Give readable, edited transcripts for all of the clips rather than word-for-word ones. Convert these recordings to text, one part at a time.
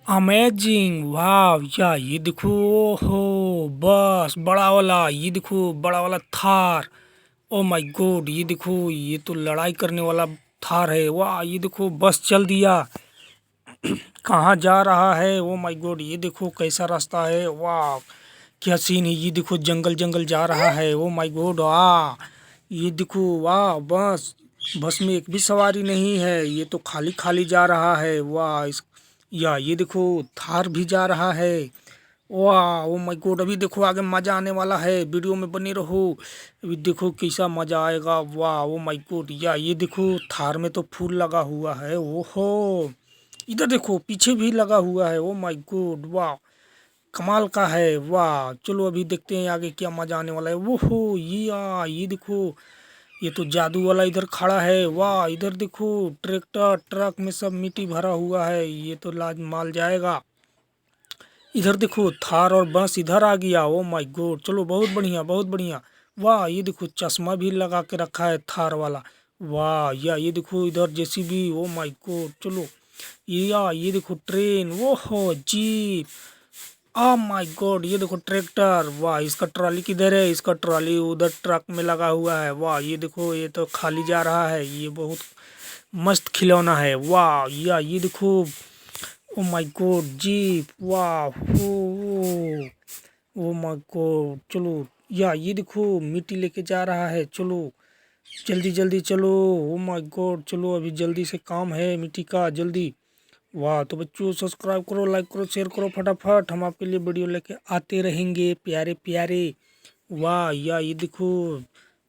Amazing वाव या ये देखो। ओहो बस बड़ा वाला, ये देखो बड़ा वाला थार। ओ माय गॉड, ये देखो ये तो लड़ाई करने वाला थार है। वाह ये देखो बस चल दिया। कहाँ जा रहा है? ओ माय गॉड, ये देखो कैसा रास्ता है। वाह क्या सीन है। ये देखो जंगल जंगल जा रहा है। ओ माय गॉड वाह, ये देखो वाह बस। बस में एक भी सवारी नहीं है, ये तो खाली खाली जा रहा है। वाह या ये देखो थार भी जा रहा है। वाह ओ माय गॉड, अभी देखो आगे मजा आने वाला है। वीडियो में बने रहो, अभी देखो कैसा मजा आएगा। वाह ओ माय गॉड, या ये देखो थार में तो फूल लगा हुआ है। ओहो इधर देखो पीछे भी लगा हुआ है। ओ माय गॉड वाह कमाल का है। वाह चलो अभी देखते हैं आगे क्या मजा आने वाला है। ओहो ये देखो ये तो जादू वाला इधर खड़ा है। वाह इधर देखो ट्रैक्टर ट्रक में सब मिट्टी भरा हुआ है, ये तो लाज माल जाएगा। इधर देखो थार और बस इधर आ गया। ओ माय गॉड चलो बहुत बढ़िया बहुत बढ़िया। वाह ये देखो चश्मा भी लगा के रखा है थार वाला। वाह या ये देखो इधर जेसीबी। ओ माय गॉड चलो ये देखो ट्रेन। ओहो जीप। आ माय गॉड ये देखो ट्रैक्टर। वाह इसका ट्रॉली किधर है? इसका ट्रॉली उधर ट्रक में लगा हुआ है। वाह ये देखो ये तो खाली जा रहा है। ये बहुत मस्त खिलौना है। वाह या ये देखो ओ माय गॉड जीप। वाह ओ माय गॉड चलो या ये देखो मिट्टी लेके जा रहा है। चलो जल्दी जल्दी चलो। ओ माय गॉड चलो अभी जल्दी से काम है मिट्टी का जल्दी। वाह तो बच्चों सब्सक्राइब करो, लाइक करो, शेयर करो फटाफट। हम आपके लिए वीडियो लेके आते रहेंगे प्यारे प्यारे। वाह या ये देखो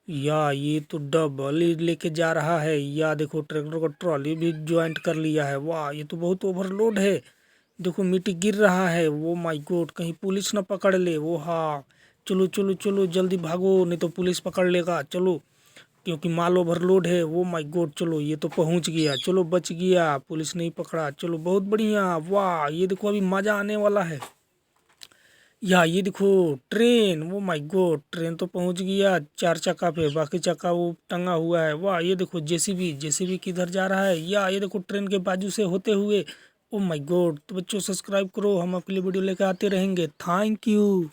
या ये तो डबल ही लेके जा रहा है। या देखो ट्रैक्टर को ट्रॉली भी ज्वाइंट कर लिया है। वाह ये तो बहुत ओवरलोड है। देखो मिट्टी गिर रहा है। वो माय गॉड कहीं पुलिस ना पकड़ ले। वो हाँ चलो चलो चलो जल्दी भागो, नहीं तो पुलिस पकड़ लेगा। चलो क्योंकि माल ओवरलोड है। वो माय गॉड चलो ये तो पहुंच गया। चलो बच गया, पुलिस नहीं पकड़ा। चलो बहुत बढ़िया। वाह ये देखो अभी मजा आने वाला है। या ये देखो ट्रेन। वो माय गॉड ट्रेन तो पहुंच गया चार चक्का पे, बाकी चक्का वो टंगा हुआ है। वाह ये देखो जेसीबी। जेसीबी किधर जा रहा है? या ये देखो ट्रेन के बाजू से होते हुए। ओ माय गॉड तो बच्चों सब्सक्राइब करो, हम आपके लिए वीडियो लेकर आते रहेंगे। Thank you.